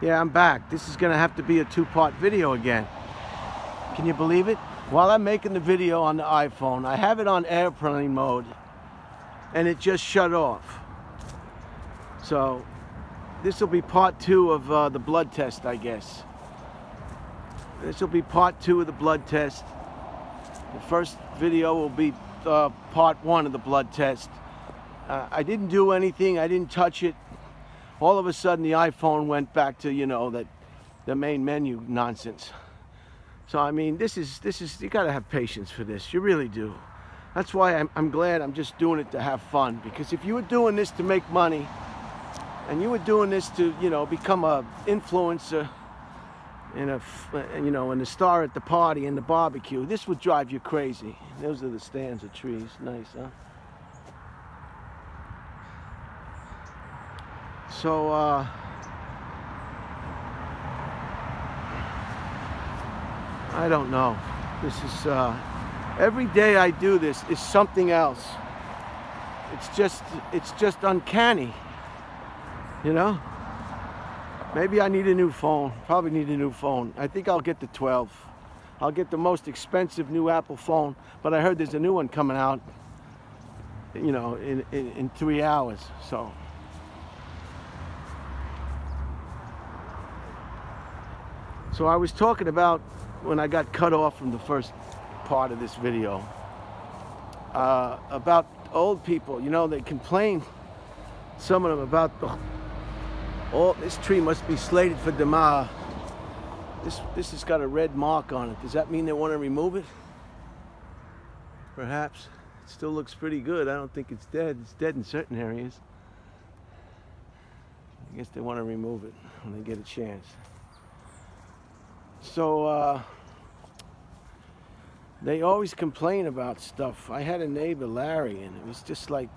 Yeah, I'm back. This is gonna have to be a two-part video again. Can you believe it? While I'm making the video on the iPhone, I have it on airplane mode and it just shut off. So this will be part two of the blood test, I guess. This will be part two of the blood test. The first video will be part one of the blood test. I didn't do anything, I didn't touch it. All of a sudden the iPhone went back to, you know, the main menu nonsense. So I mean, this is you gotta have patience for this. You really do. That's why I'm glad I'm just doing it to have fun. Because if you were doing this to make money, and you were doing this to, you know, become a influencer and and a star at the party and the barbecue, this would drive you crazy. Those are the stands of trees. Nice, huh? So I don't know. This is every day I do this is something else. It's just uncanny, you know. Maybe I need a new phone. Probably need a new phone. I think I'll get the 12. I'll get the most expensive new Apple phone, but I heard there's a new one coming out, you know, in 3 hours. So I was talking about when I got cut off from the first part of this video about old people. You know, they complain, some of them, about this tree must be slated for Demar. This has got a red mark on it. Does that mean they want to remove it? Perhaps. It still looks pretty good. I don't think it's dead. It's dead in certain areas. I guess they want to remove it when they get a chance. So they always complain about stuff. I had a neighbor, Larry, and it was just like,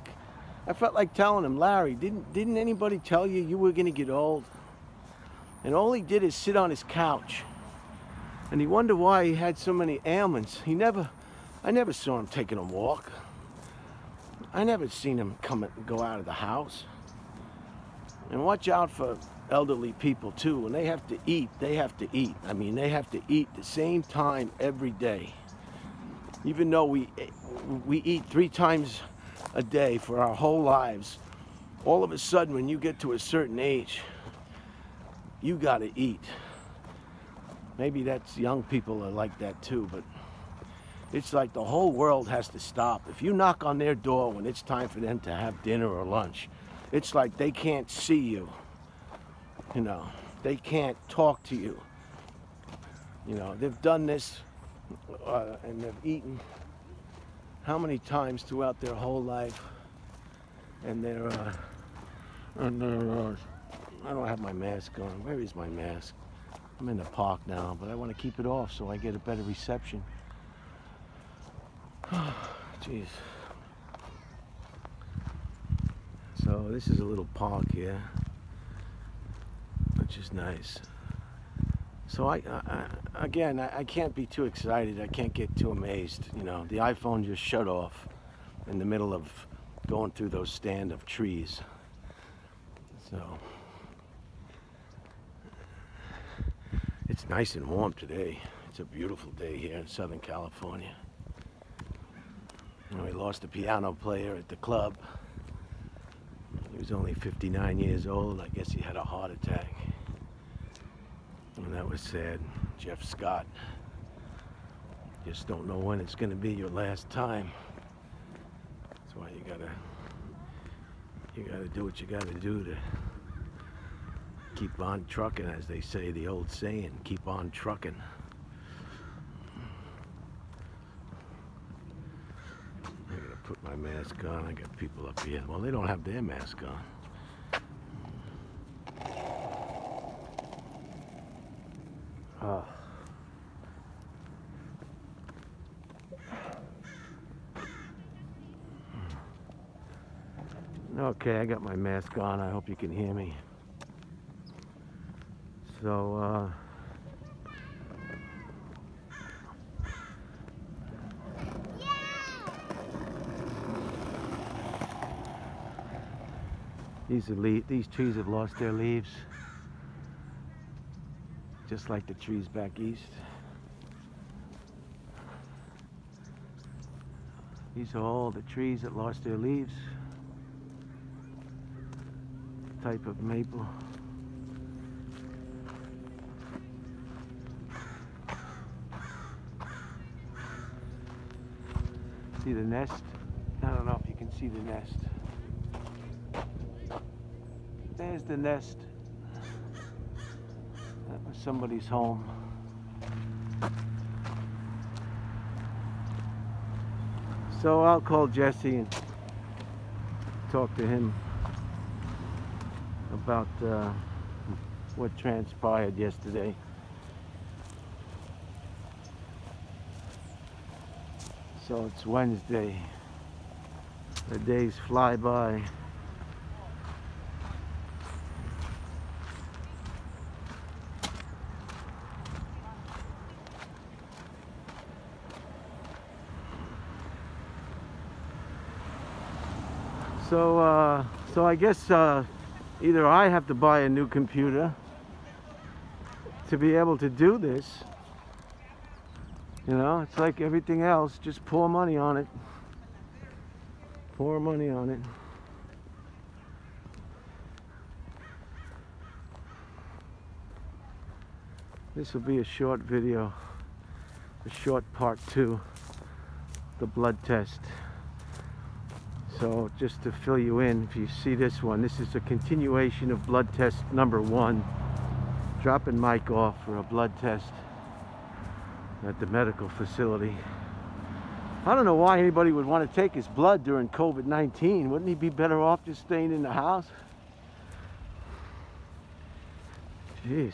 I felt like telling him, Larry, didn't anybody tell you you were gonna get old? And all he did is sit on his couch. And he wondered why he had so many ailments. I never saw him taking a walk. I never seen him go out of the house. And watch out for elderly people too. When they have to eat, they have to eat. I mean, they have to eat the same time every day. Even though we eat 3 times a day for our whole lives, all of a sudden when you get to a certain age, you gotta eat. Maybe that's young people are like that too, but it's like the whole world has to stop. If you knock on their door when it's time for them to have dinner or lunch, it's like they can't see you. You know, they can't talk to you. You know, they've done this and they've eaten how many times throughout their whole life, and I don't have my mask on. Where is my mask? I'm in the park now, but I want to keep it off so I get a better reception. Jeez. So this is a little park here, which is nice. So again, I can't be too excited. I can't get too amazed. You know, the iPhone just shut off in the middle of going through those stand of trees. So it's nice and warm today. It's a beautiful day here in Southern California. And we lost a piano player at the club. He was only 59 years old. I guess he had a heart attack. And that was sad. Jeff Scott. Just don't know when it's gonna be your last time. That's why you gotta do what you gotta do to keep on trucking, as they say, the old saying, keep on trucking. I gotta put my mask on. I got people up here. Well, they don't have their mask on. Okay, I got my mask on. I hope you can hear me. So, these trees have lost their leaves. just like the trees back east. These are all the trees that lost their leaves. Type of maple. See the nest? I don't know if you can see the nest. There's the nest. That was somebody's home. So I'll call Jesse and talk to him about what transpired yesterday. So it's Wednesday. The days fly by. So I guess either I have to buy a new computer to be able to do this. You know, it's like everything else, just pour money on it. Pour money on it. This will be a short video, a short part 2, the blood test. So just to fill you in, if you see this one, this is a continuation of blood test number 1. Dropping Mike off for a blood test at the medical facility. I don't know why anybody would want to take his blood during COVID-19. Wouldn't he be better off just staying in the house? Jeez.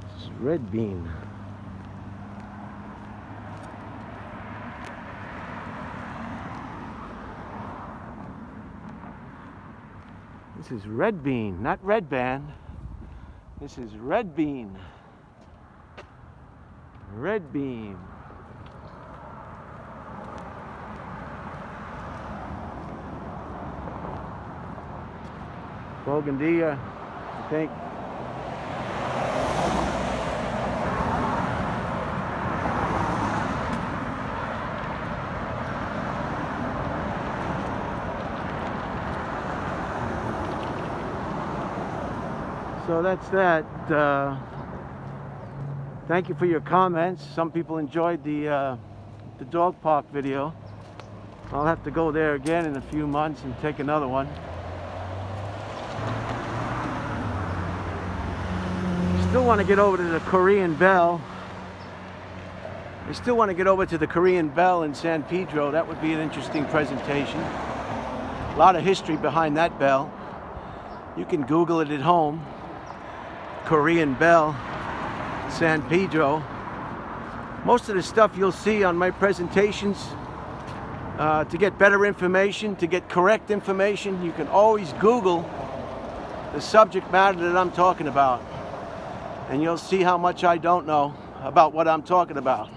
This is red bean. This is red bean, not red band. This is red bean. Red bean. Bougainvillea, I think. So that's that. Thank you for your comments. Some people enjoyed the dog park video. I'll have to go there again in a few months and take another one. Still want to get over to the Korean Bell. I still want to get over to the Korean Bell in San Pedro. That would be an interesting presentation. A lot of history behind that bell. You can Google it at home. Korean Bell, San Pedro. Most of the stuff you'll see on my presentations, to get better information, to get correct information, you can always Google the subject matter that I'm talking about. And you'll see how much I don't know about what I'm talking about.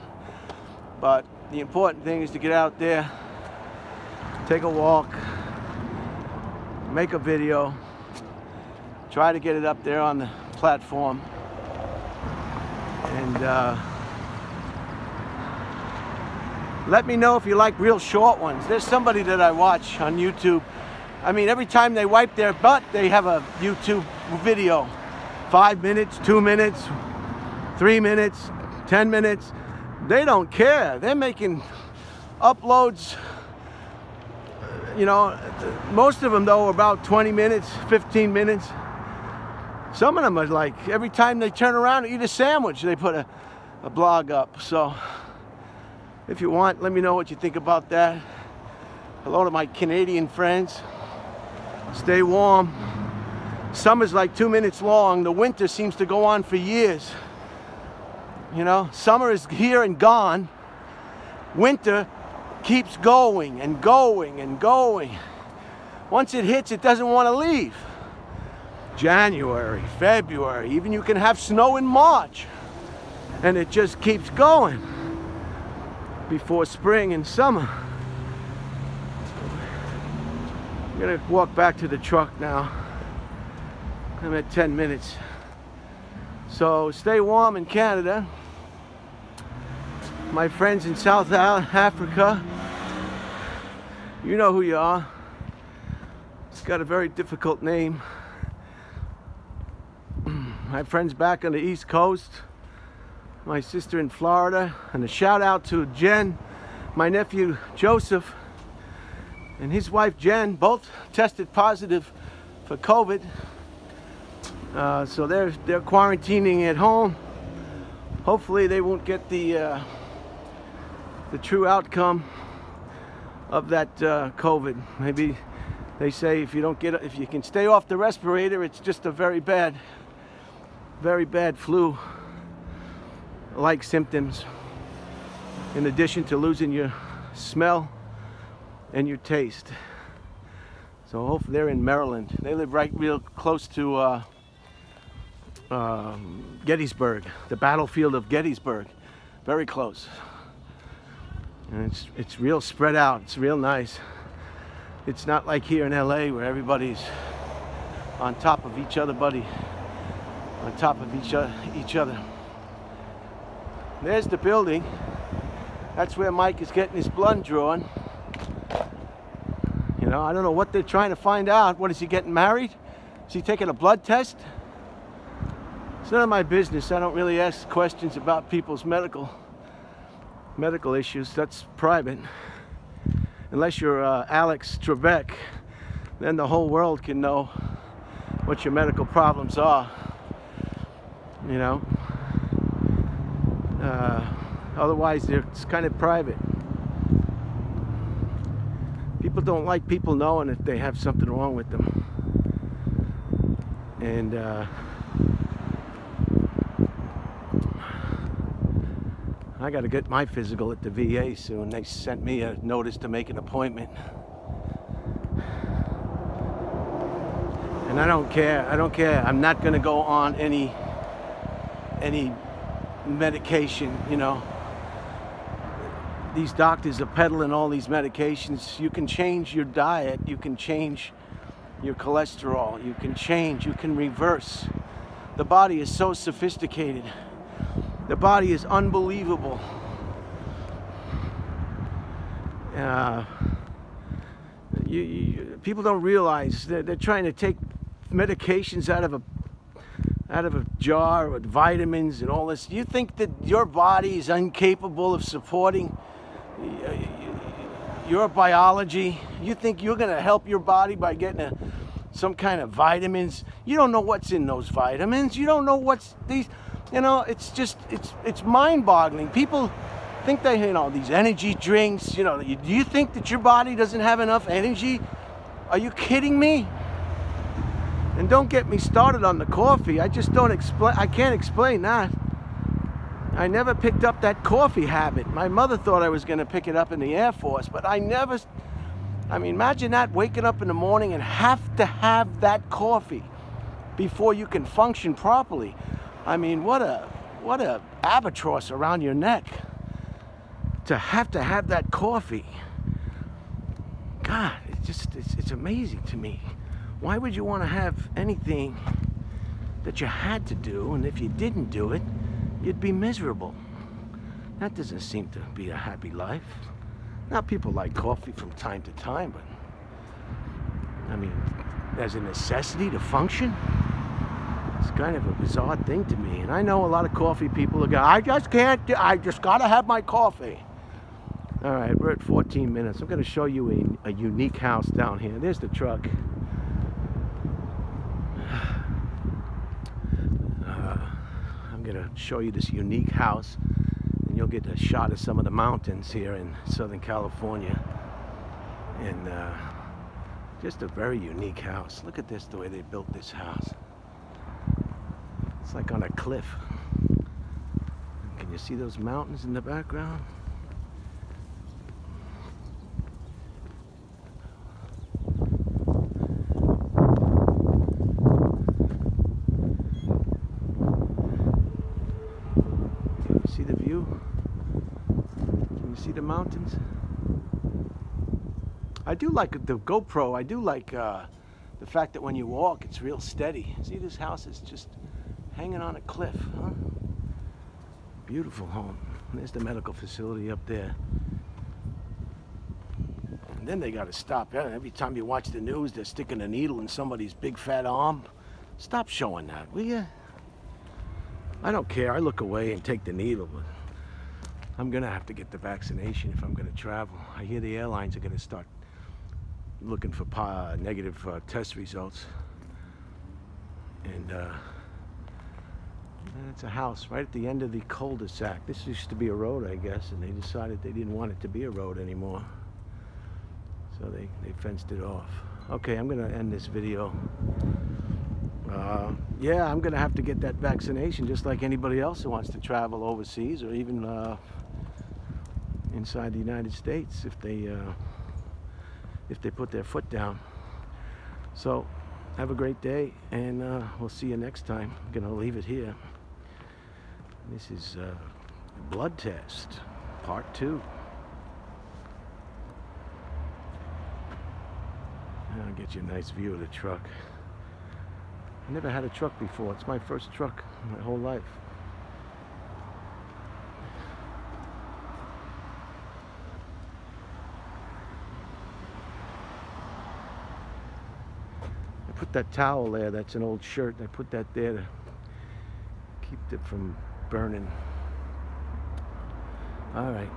But the important thing is to get out there, take a walk, make a video, try to get it up there on the platform, and let me know if you like real short ones. There's somebody that I watch on YouTube. I mean, every time they wipe their butt, they have a YouTube video. 5 minutes, 2 minutes, 3 minutes, 10 minutes. They don't care. They're making uploads, you know, most of them though are about 20 minutes, 15 minutes. Some of them are like, every time they turn around and eat a sandwich, they put a blog up. So if you want, let me know what you think about that. Hello to my Canadian friends. Stay warm. Summer's like 2 minutes long. The winter seems to go on for years. You know, summer is here and gone. Winter keeps going and going and going. Once it hits, it doesn't want to leave. January, February, even you can have snow in March, and it just keeps going before spring and summer. gonna walk back to the truck now. I'm at 10 minutes. So stay warm in Canada. My friends in South Africa, you know who you are. It's got a very difficult name. My friends back on the East Coast, my sister in Florida, and a shout out to Jen, my nephew Joseph, and his wife Jen, both tested positive for COVID. So they're quarantining at home. Hopefully they won't get the true outcome of that COVID. Maybe they say if you can stay off the respirator, it's just a very bad flu-like symptoms, in addition to losing your smell and your taste. So hopefully they're in Maryland. They live right real close to Gettysburg, the battlefield of Gettysburg, very close. And it's real spread out. It's real nice. It's not like here in LA where everybody's on top of each other, on top of each other. There's the building. That's where Mike is getting his blood drawn. You know, I don't know what they're trying to find out. What, is he getting married? Is he taking a blood test? It's none of my business. I don't really ask questions about people's medical issues. That's private. Unless you're Alex Trebek, then the whole world can know what your medical problems are. You know, otherwise it's kind of private. People don't like people knowing if they have something wrong with them. And I got to get my physical at the VA soon. They sent me a notice to make an appointment. And I don't care. I'm not going to go on any medication, you know. These doctors are peddling all these medications. You can change your diet, you can change your cholesterol, you can reverse. The body is so sophisticated. The body is unbelievable. People don't realize that they're trying to take medications out of a jar with vitamins and all this. You think that your body is incapable of supporting your biology? You think you're going to help your body by getting some kind of vitamins? You don't know what's in those vitamins. You don't know what's these, you know, it's just, it's mind-boggling. People think they, you know, these energy drinks, you know, do you think that your body doesn't have enough energy? Are you kidding me? And don't get me started on the coffee. I just don't explain. I can't explain that. I never picked up that coffee habit. My mother thought I was going to pick it up in the Air Force, but I never. I mean, imagine that, waking up in the morning and have to have that coffee before you can function properly. I mean, what a albatross around your neck to have that coffee. God, it's amazing to me. Why would you want to have anything that you had to do, and if you didn't do it, you'd be miserable? That doesn't seem to be a happy life. Now, people like coffee from time to time, but I mean, as a necessity to function, it's kind of a bizarre thing to me. And I know a lot of coffee people are going, I just gotta have my coffee. All right, we're at 14 minutes. I'm gonna show you a unique house down here. There's the truck. I'm gonna show you this unique house, and you'll get a shot of some of the mountains here in Southern California. And just a very unique house. Look at this, the way they built this house. It's like on a cliff. Can you see those mountains in the background? See the view? Can you see the mountains? I do like the GoPro. I do like the fact that when you walk, it's real steady. See, this house is just hanging on a cliff, huh? Beautiful home. There's the medical facility up there. And then they got to stop. Every time you watch the news, they're sticking a needle in somebody's big fat arm. Stop showing that, will you? I don't care. I look away and take the needle, but I'm gonna have to get the vaccination if I'm gonna travel. I hear the airlines are gonna start looking for negative test results. And it's a house right at the end of the cul-de-sac. This used to be a road, I guess, and they decided they didn't want it to be a road anymore. So they fenced it off. Okay, I'm gonna end this video. Yeah, I'm gonna have to get that vaccination just like anybody else who wants to travel overseas or even inside the United States if they put their foot down. So have a great day, and we'll see you next time. I'm gonna leave it here. This is blood test part 2. I'll get you a nice view of the truck. I never had a truck before. It's my first truck my whole life. I put that towel there. That's an old shirt. I put that there to keep it from burning. All right.